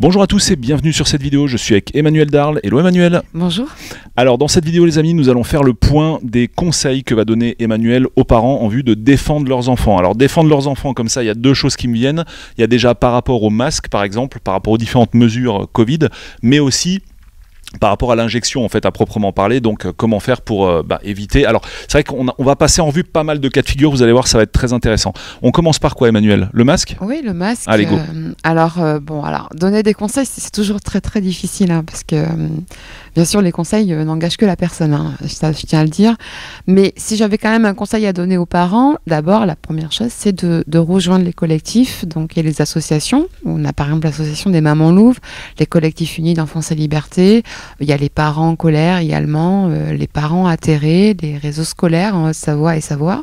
Bonjour à tous et bienvenue sur cette vidéo, je suis avec Emmanuel Darle. Hello Emmanuel. Bonjour. Alors dans cette vidéo les amis, nous allons faire le point des conseils que va donner Emmanuel aux parents en vue de défendre leurs enfants. Alors défendre leurs enfants comme ça, il y a deux choses qui me viennent. Il y a déjà par rapport au masque par exemple, par rapport aux différentes mesures Covid, mais aussi par rapport à l'injection en fait à proprement parler, donc comment faire pour éviter. Alors c'est vrai qu'on va passer en vue pas mal de cas de figure, vous allez voir ça va être très intéressant. On commence par quoi Emmanuel? Le masque? Oui, le masque. Allez go. Alors donner des conseils c'est toujours très difficile hein, parce que bien sûr les conseils n'engagent que la personne, hein, ça je tiens à le dire, mais si j'avais quand même un conseil à donner aux parents, d'abord la première chose c'est de rejoindre les collectifs donc, et les associations. On a par exemple l'association des mamans louves, les collectifs unis d'enfance et liberté. Il y a les parents en colère également, les parents atterrés, les réseaux scolaires en Haute-Savoie et Savoie.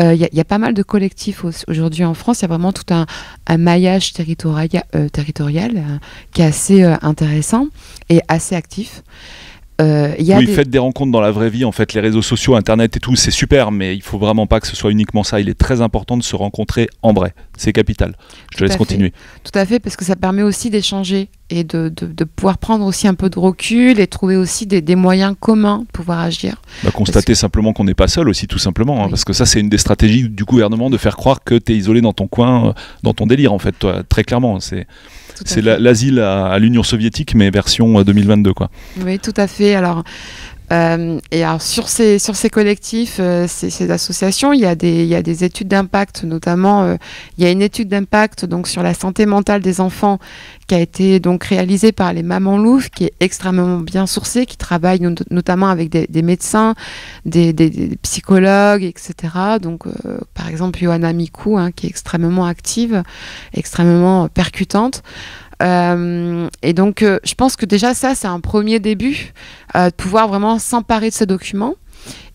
Il y a pas mal de collectifs aujourd'hui en France. Il y a vraiment tout un maillage territorial qui est assez intéressant et assez actif. Oui, faites des rencontres dans la vraie vie, en fait, les réseaux sociaux, Internet et tout, c'est super, mais il faut vraiment pas que ce soit uniquement ça. Il est très important de se rencontrer en vrai. C'est capital. Je te laisse continuer. Tout à fait, parce que ça permet aussi d'échanger et de pouvoir prendre aussi un peu de recul et trouver aussi des moyens communs de pouvoir agir. Constater simplement qu'on n'est pas seul aussi, tout simplement, hein, oui. Parce que ça, c'est une des stratégies du gouvernement de faire croire que tu es isolé dans ton coin, dans ton délire, en fait, toi, très clairement. C'est l'asile à l'Union soviétique, mais version 2022, quoi. Oui, tout à fait. Alors, sur ces collectifs, ces associations, il y a des études d'impact, notamment, il y a une étude d'impact donc sur la santé mentale des enfants qui a été donc réalisée par les mamans louves, qui est extrêmement bien sourcée, qui travaille notamment avec des médecins, des psychologues, etc. Donc, par exemple, Johanna Mikou, hein, qui est extrêmement active, extrêmement percutante. Et donc, je pense que déjà ça, c'est un premier début, de pouvoir vraiment s'emparer de ces documents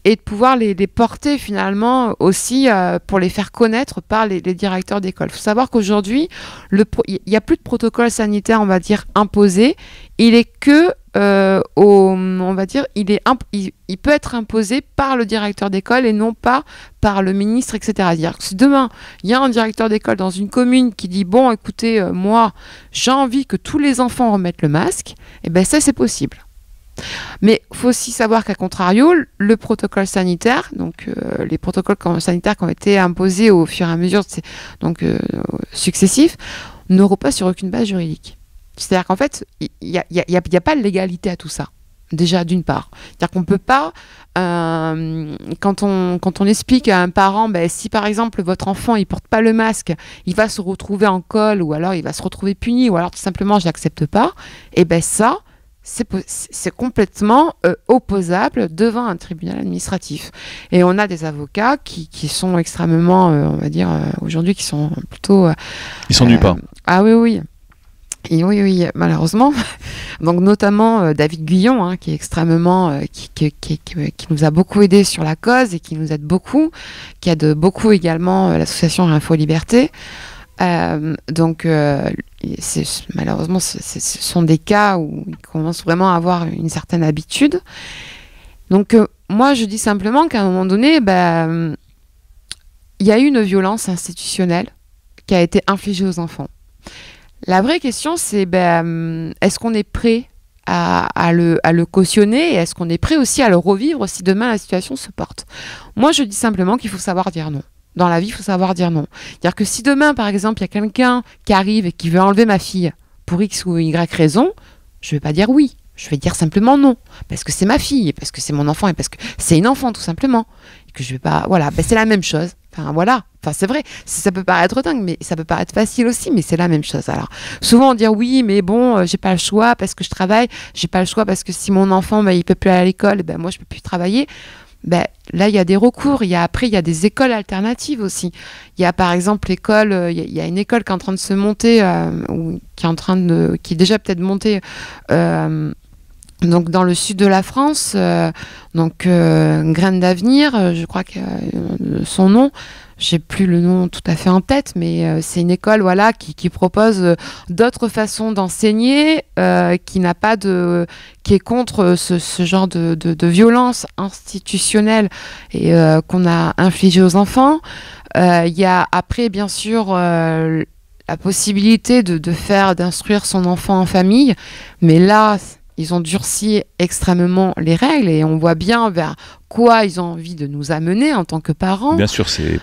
et de pouvoir les porter finalement aussi pour les faire connaître par les directeurs d'école. Il faut savoir qu'aujourd'hui, il n'y a plus de protocole sanitaire, on va dire, imposé. Il est que, on va dire, il peut être imposé par le directeur d'école et non pas par le ministre, etc. C'est-à-dire que si demain, il y a un directeur d'école dans une commune qui dit « Bon, écoutez, moi, j'ai envie que tous les enfants remettent le masque », eh bien ça, c'est possible. Mais il faut aussi savoir qu'à contrario, le protocole sanitaire, donc les protocoles sanitaires qui ont été imposés au fur et à mesure successifs, ne reposent sur aucune base juridique. C'est-à-dire qu'en fait, il n'y a pas de légalité à tout ça. Déjà, d'une part. C'est-à-dire qu'on ne peut pas, quand on explique à un parent, si par exemple votre enfant ne porte pas le masque, il va se retrouver en colle ou alors il va se retrouver puni ou alors tout simplement je n'accepte pas, et ça, c'est complètement opposable devant un tribunal administratif. Et on a des avocats qui sont extrêmement, on va dire, aujourd'hui, qui sont plutôt... Ils s'ennuient pas. Ah oui. Et oui, malheureusement. Donc notamment David Guyon, hein, qui est extrêmement, qui nous a beaucoup aidé sur la cause et qui nous aide beaucoup, qui aide beaucoup également l'association Info Liberté. Malheureusement, ce sont des cas où ils commencent vraiment à avoir une certaine habitude. Donc, moi, je dis simplement qu'à un moment donné, il y a eu une violence institutionnelle qui a été infligée aux enfants. La vraie question, c'est est-ce qu'on est prêt à le cautionner et est-ce qu'on est prêt aussi à le revivre si demain la situation se porte? Moi, je dis simplement qu'il faut savoir dire non. Dans la vie, il faut savoir dire non. C'est-à-dire que si demain, par exemple, il y a quelqu'un qui arrive et qui veut enlever ma fille pour X ou Y raison, je ne vais pas dire oui. Je vais dire simplement non. Parce que c'est ma fille, parce que c'est mon enfant et parce que c'est une enfant, tout simplement. Et que je vais pas... Voilà, c'est la même chose. Enfin, c'est vrai. Ça peut paraître dingue, mais ça peut paraître facile aussi, mais c'est la même chose. Alors, souvent, on dit oui, mais bon, j'ai pas le choix parce que je travaille. J'ai pas le choix parce que si mon enfant, il peut plus aller à l'école, moi, je peux plus travailler. Là, il y a des recours. Après, il y a des écoles alternatives aussi. Il y a par exemple l'école, il y a une école qui est en train de se monter, qui est déjà peut-être montée, donc dans le sud de la France, Graines d'avenir, je crois que son nom. J'ai plus le nom tout à fait en tête, mais c'est une école qui propose d'autres façons d'enseigner, qui est contre ce genre de violence institutionnelle et qu'on a infligée aux enfants. Il y a après bien sûr la possibilité d'instruire son enfant en famille, mais là, ils ont durci extrêmement les règles et on voit bien vers quoi ils ont envie de nous amener en tant que parents. Bien sûr, c'est...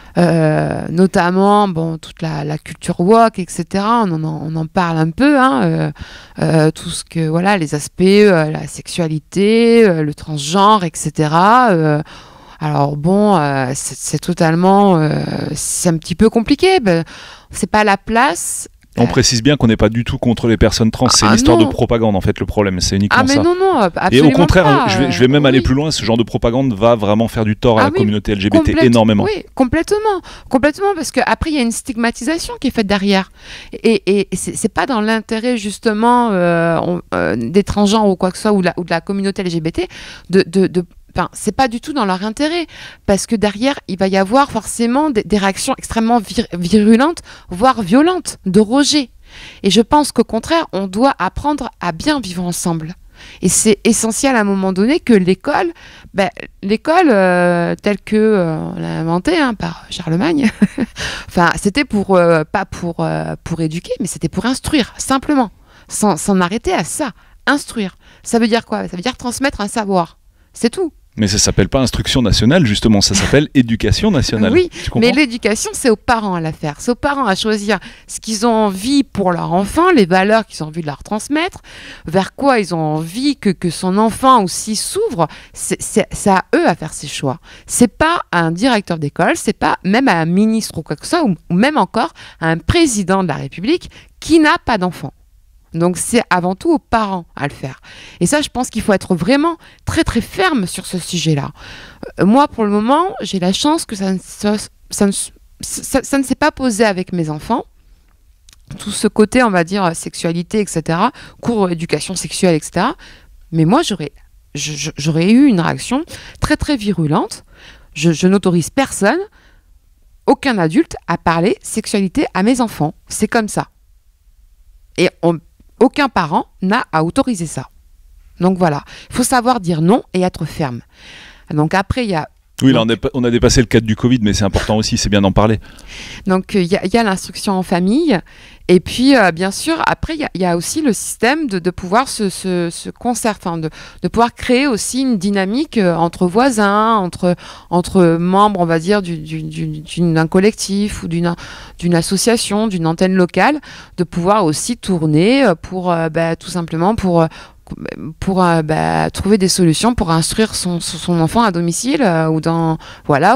Notamment, bon, toute la culture woke, etc. On en parle un peu, hein, tout ce que, voilà, les aspects, la sexualité, le transgenre, etc. Alors bon, c'est totalement... c'est un petit peu compliqué. Ben, c'est pas la place... On précise bien qu'on n'est pas du tout contre les personnes trans, c'est une histoire de propagande en fait le problème, c'est uniquement ça. Ah mais non, absolument et au contraire, pas. Je vais même aller plus loin, ce genre de propagande va vraiment faire du tort à la communauté LGBT énormément. Oui, complètement, parce qu'après il y a une stigmatisation qui est faite derrière. Et c'est pas dans l'intérêt justement des transgenres ou quoi que ce soit, ou de la communauté LGBT, Enfin, c'est pas du tout dans leur intérêt, parce que derrière, il va y avoir forcément des réactions extrêmement virulentes, voire violentes, de rejet. Et je pense qu'au contraire, on doit apprendre à bien vivre ensemble. Et c'est essentiel à un moment donné que l'école, telle que on l'a inventée par Charlemagne, enfin, c'était pas pour éduquer, mais c'était pour instruire, simplement, sans arrêter à ça. Instruire. Ça veut dire quoi? Ça veut dire transmettre un savoir. C'est tout. Mais ça s'appelle pas instruction nationale, justement, ça s'appelle éducation nationale. Oui, mais l'éducation, c'est aux parents à la faire. C'est aux parents à choisir ce qu'ils ont envie pour leur enfant, les valeurs qu'ils ont envie de leur transmettre, vers quoi ils ont envie que son enfant aussi s'ouvre. C'est à eux à faire ces choix. C'est pas à un directeur d'école, c'est pas même à un ministre ou quoi que ce soit, ou même encore à un président de la République qui n'a pas d'enfant. Donc c'est avant tout aux parents à le faire. Et ça, je pense qu'il faut être vraiment très très ferme sur ce sujet-là. Moi, pour le moment, j'ai la chance que ça ne s'est pas posé avec mes enfants. Tout ce côté, on va dire, sexualité, etc., cours d'éducation sexuelle, etc. Mais moi, j'aurais eu une réaction très très virulente. Je n'autorise personne, aucun adulte, à parler sexualité à mes enfants. C'est comme ça. Et aucun parent n'a à autoriser ça. Donc voilà, il faut savoir dire non et être ferme. Donc après, il y a... Oui, là, on a dépassé le cadre du Covid, mais c'est important aussi, c'est bien d'en parler. Donc il y a l'instruction en famille, et puis bien sûr, après, il y a aussi le système de pouvoir se concerter, enfin, de pouvoir créer aussi une dynamique entre voisins, entre membres, on va dire, d'un collectif ou d'une association, d'une antenne locale, de pouvoir aussi tourner pour tout simplement pour trouver des solutions pour instruire son enfant à domicile ou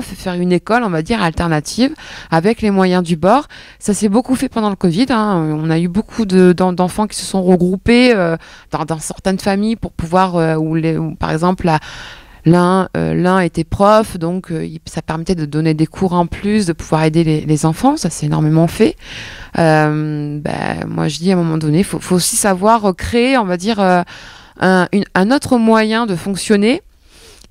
faire une école, on va dire, alternative avec les moyens du bord. Ça s'est beaucoup fait pendant le Covid. On a eu beaucoup d'enfants qui se sont regroupés dans certaines familles pour pouvoir, où par exemple, l'un était prof, donc ça permettait de donner des cours en plus, de pouvoir aider les enfants. Ça s'est énormément fait. Moi, je dis à un moment donné, il faut aussi savoir créer, on va dire, un autre moyen de fonctionner,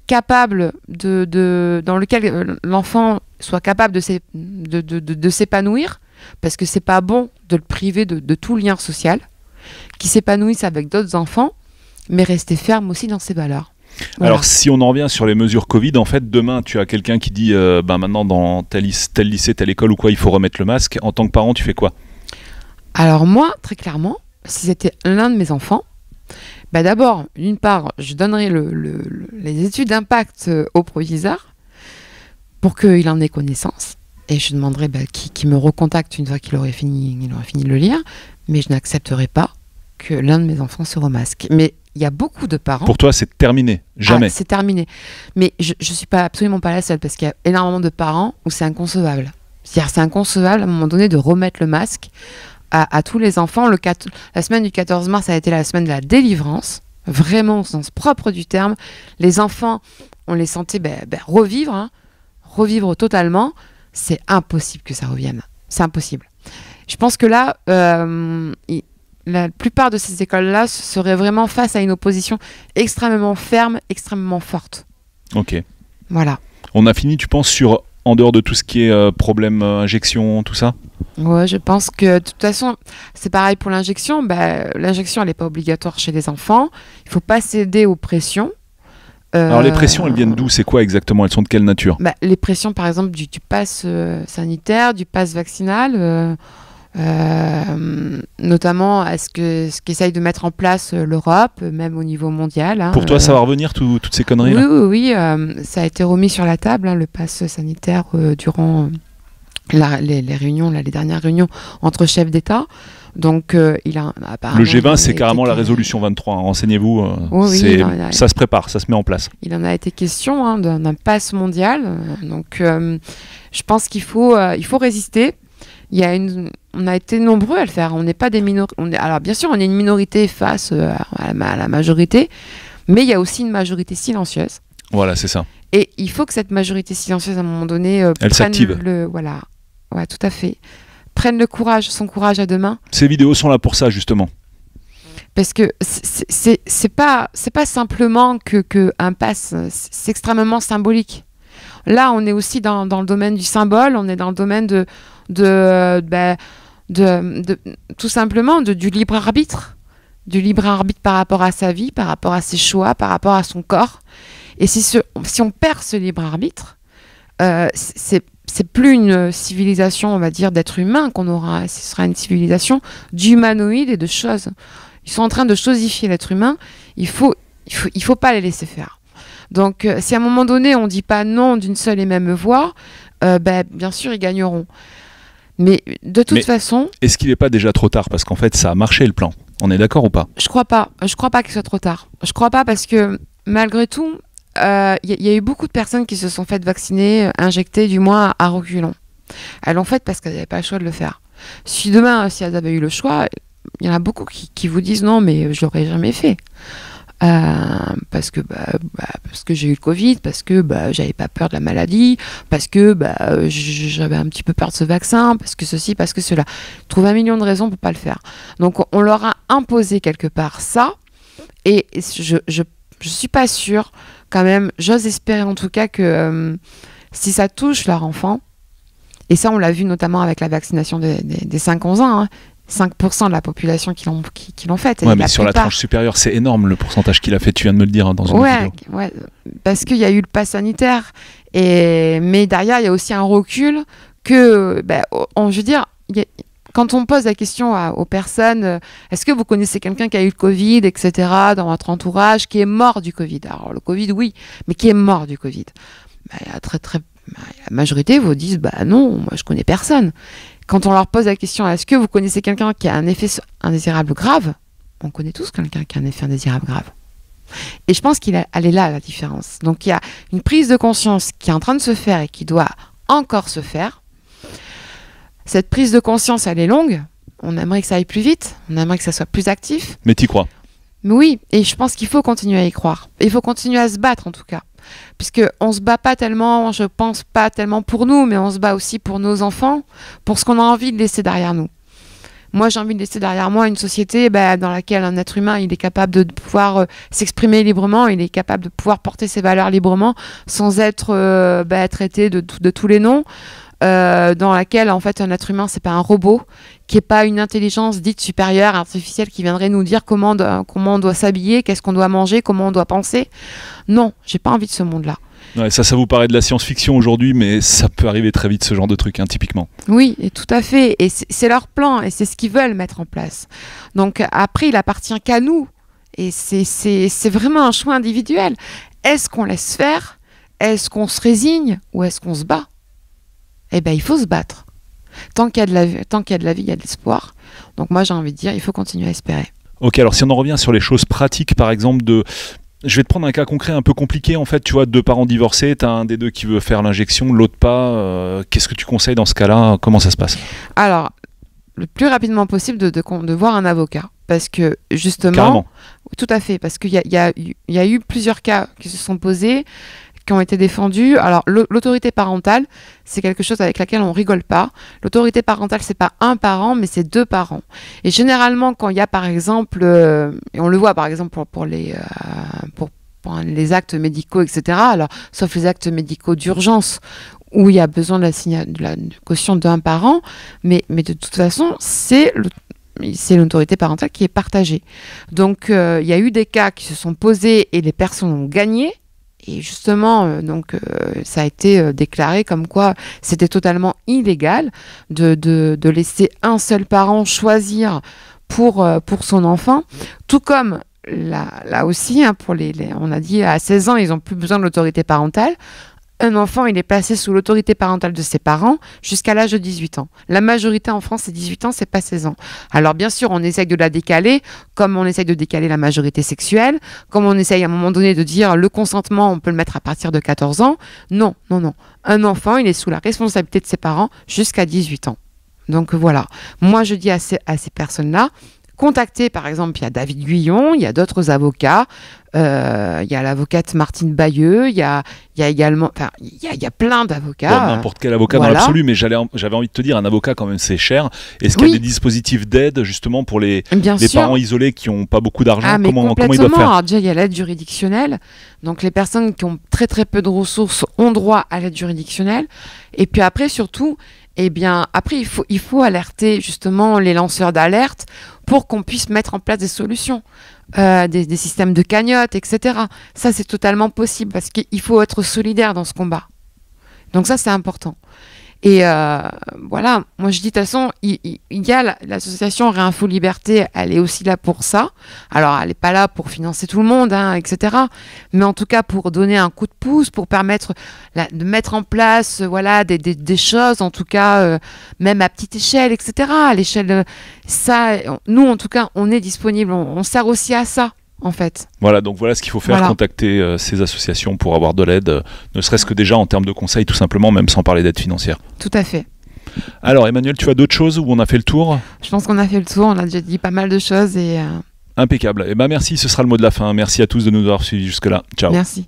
capable dans lequel l'enfant soit capable de s'épanouir, parce que c'est pas bon de le priver de tout lien social, qui s'épanouisse avec d'autres enfants, mais rester ferme aussi dans ses valeurs. Voilà. Alors si on en revient sur les mesures Covid, en fait demain tu as quelqu'un qui dit maintenant dans tel lycée, telle école ou quoi, il faut remettre le masque. En tant que parent, tu fais quoi? Alors moi, très clairement, si c'était l'un de mes enfants, d'abord, d'une part, je donnerais les études d'impact au proviseur pour qu'il en ait connaissance. Et je demanderais qu'il me recontacte une fois qu'il aurait fini de le lire. Mais je n'accepterai pas que l'un de mes enfants se remasque. Mais il y a beaucoup de parents... Pour toi, c'est terminé. Jamais. C'est terminé. Mais je ne suis absolument pas la seule, parce qu'il y a énormément de parents où c'est inconcevable. C'est-à-dire c'est inconcevable, à un moment donné, de remettre le masque à tous les enfants. La semaine du 14 mars a été la semaine de la délivrance, vraiment au sens propre du terme. Les enfants, on les sentait revivre totalement. C'est impossible que ça revienne. C'est impossible. Je pense que là... la plupart de ces écoles-là seraient vraiment face à une opposition extrêmement ferme, extrêmement forte. Ok. Voilà. On a fini, tu penses, en dehors de tout ce qui est problème injection, tout ça? Ouais, je pense que de toute façon, c'est pareil pour l'injection. L'injection, elle n'est pas obligatoire chez les enfants. Il ne faut pas céder aux pressions. Alors les pressions, elles viennent d'où? C'est quoi exactement? Elles sont de quelle nature? Les pressions, par exemple, du pass sanitaire, du pass vaccinal... notamment à ce qu'essaye de mettre en place l'Europe, même au niveau mondial. Hein. Pour toi, ça va revenir, toutes ces conneries là? Oui, ça a été remis sur la table, hein, le pass sanitaire durant les réunions, là, les dernières réunions entre chefs d'État. Donc, le G20, c'est carrément la résolution 23. Hein, renseignez-vous. Ça se prépare, ça se met en place. Il en a été question, hein, d'un pass mondial. Donc, je pense qu'il faut résister. On a été nombreux à le faire. On n'est pas des minorités. Alors, bien sûr, on est une minorité face à la majorité, mais il y a aussi une majorité silencieuse. Voilà, c'est ça. Et il faut que cette majorité silencieuse, à un moment donné, elle s'active. Voilà, ouais, tout à fait. Prenne son courage à deux mains. Ces vidéos sont là pour ça, justement. Parce que c'est pas simplement que un pass, c'est extrêmement symbolique. Là, on est aussi dans le domaine du symbole, on est dans le domaine de tout simplement du libre arbitre. Du libre arbitre par rapport à sa vie, par rapport à ses choix, par rapport à son corps. Et si on perd ce libre arbitre, c'est plus une civilisation, on va dire, d'êtres humains qu'on aura, ce sera une civilisation d'humanoïdes et de choses. Ils sont en train de chosifier l'être humain, il faut pas les laisser faire. Donc, si à un moment donné, on ne dit pas non d'une seule et même voix, bien sûr, ils gagneront. Mais de toute façon... Est-ce qu'il n'est pas déjà trop tard? Parce qu'en fait, ça a marché le plan. On est d'accord ou pas? Je crois pas qu'il soit trop tard. Je crois pas parce que, malgré tout, y a eu beaucoup de personnes qui se sont faites vacciner, injecter du moins à reculons. Elles l'ont fait parce qu'elles n'avaient pas le choix de le faire. Si demain, si elles avaient eu le choix, il y en a beaucoup qui vous disent non, mais je l'aurais jamais fait. Parce que j'ai eu le Covid, parce que j'avais pas peur de la maladie, parce que j'avais un petit peu peur de ce vaccin, parce que ceci, parce que cela. Ils trouvent 1 million de raisons pour pas le faire. Donc on leur a imposé quelque part ça, et je suis pas sûre quand même, j'ose espérer en tout cas que si ça touche leur enfant, et ça on l'a vu notamment avec la vaccination des 5-11 ans, hein, 5% de la population qui l'ont faite. Ouais, mais sur la tranche supérieure, c'est énorme le pourcentage qu'il a fait, tu viens de me le dire dans une vidéo. Ouais, parce qu'il y a eu le pass sanitaire, mais derrière, il y a aussi un recul que, je veux dire, quand on pose la question aux personnes, est-ce que vous connaissez quelqu'un qui a eu le Covid, etc., dans votre entourage, qui est mort du Covid? Alors, le Covid, oui, mais qui est mort du Covid? La majorité vous disent, non, moi, je connais personne. Quand on leur pose la question, est-ce que vous connaissez quelqu'un qui a un effet indésirable grave? On connaît tous quelqu'un qui a un effet indésirable grave. Et je pense elle est là, la différence. Donc, il y a une prise de conscience qui est en train de se faire et qui doit encore se faire. Cette prise de conscience, elle est longue. On aimerait que ça aille plus vite. On aimerait que ça soit plus actif. Mais t'y crois? Mais oui, et je pense qu'il faut continuer à y croire. Il faut continuer à se battre, en tout cas. Puisqu'on ne se bat pas tellement, je pense pas tellement pour nous, mais on se bat aussi pour nos enfants, pour ce qu'on a envie de laisser derrière nous. Moi, j'ai envie de laisser derrière moi une société dans laquelle un être humain, il est capable de pouvoir s'exprimer librement, il est capable de pouvoir porter ses valeurs librement, sans être traité de tous les noms, dans laquelle, en fait, un être humain, c'est pas un robot, qui n'est pas une intelligence dite supérieure, artificielle, qui viendrait nous dire comment on doit s'habiller, qu'est-ce qu'on doit manger, comment on doit penser. Non, j'ai pas envie de ce monde-là. Ouais, ça vous paraît de la science-fiction aujourd'hui, mais ça peut arriver très vite, ce genre de truc, hein, typiquement. Oui, et tout à fait. Et c'est leur plan, et c'est ce qu'ils veulent mettre en place. Donc après, il appartient qu'à nous. Et c'est vraiment un choix individuel. Est-ce qu'on laisse faire? Est-ce qu'on se résigne? Ou est-ce qu'on se bat? Eh bien, il faut se battre. Tant qu'il y a de la vie, il y a de l'espoir. Donc moi, j'ai envie de dire, il faut continuer à espérer. Ok, alors si on en revient sur les choses pratiques, par exemple, je vais te prendre un cas concret un peu compliqué, en fait, tu vois, 2 parents divorcés, tu as un des deux qui veut faire l'injection, l'autre pas. Qu'est-ce que tu conseilles dans ce cas-là? Comment ça se passe? Alors, le plus rapidement possible de voir un avocat. Parce que, justement... Carrément. Tout à fait, parce qu'il y a eu plusieurs cas qui se sont posés, qui ont été défendus. Alors, l'autorité parentale, c'est quelque chose avec laquelle on rigole pas. L'autorité parentale, c'est pas un parent, mais c'est 2 parents. Et généralement, quand il y a, par exemple, et on le voit, par exemple, pour les actes médicaux, etc., alors, sauf les actes médicaux d'urgence, où il y a besoin de la caution d'un parent, mais de toute façon, c'est l'autorité parentale qui est partagée. Donc, il y a eu des cas qui se sont posés et les personnes ont gagné. Et justement, ça a été déclaré comme quoi c'était totalement illégal de laisser un seul parent choisir pour son enfant, tout comme là aussi, hein, on a dit à 16 ans, ils n'ont plus besoin de l'autorité parentale. Un enfant, il est placé sous l'autorité parentale de ses parents jusqu'à l'âge de 18 ans. La majorité en France, c'est 18 ans, c'est pas 16 ans. Alors bien sûr, on essaye de la décaler, comme on essaye de décaler la majorité sexuelle, comme on essaye à un moment donné de dire le consentement, on peut le mettre à partir de 14 ans. Non. Un enfant, il est sous la responsabilité de ses parents jusqu'à 18 ans. Donc voilà. Moi, je dis à ces personnes-là, contactez, par exemple, il y a David Guyon, il y a d'autres avocats, il y a l'avocate Martine Bayeux, il y a également, enfin, il y a plein d'avocats. N'importe quel avocat dans l'absolu, mais j'avais envie de te dire, un avocat quand même c'est cher. Est-ce qu'il y a des dispositifs d'aide justement pour les parents isolés qui n'ont pas beaucoup d'argent? Comment ils doivent faire? Alors déjà, il y a l'aide juridictionnelle. Donc les personnes qui ont très très peu de ressources ont droit à l'aide juridictionnelle. Et puis après, surtout, il faut alerter justement les lanceurs d'alerte pour qu'on puisse mettre en place des solutions, des systèmes de cagnotte, etc. Ça, c'est totalement possible parce qu'il faut être solidaire dans ce combat. Donc ça, c'est important. Et voilà, moi je dis de toute façon, il y a l'association Réinfo Liberté, elle est aussi là pour ça. Alors elle n'est pas là pour financer tout le monde, hein, etc. Mais en tout cas pour donner un coup de pouce, pour permettre de mettre en place des choses, en tout cas même à petite échelle, etc. À l'échelle, ça, nous en tout cas, on est disponible, on sert aussi à ça. En fait. Voilà, donc voilà ce qu'il faut faire, contacter ces associations pour avoir de l'aide, ne serait-ce que déjà en termes de conseils, tout simplement, même sans parler d'aide financière. Tout à fait. Alors Emmanuel, tu as d'autres choses où on a fait le tour? Je pense qu'on a fait le tour, on a déjà dit pas mal de choses. Impeccable. Merci, ce sera le mot de la fin. Merci à tous de nous avoir suivis jusque-là. Ciao. Merci.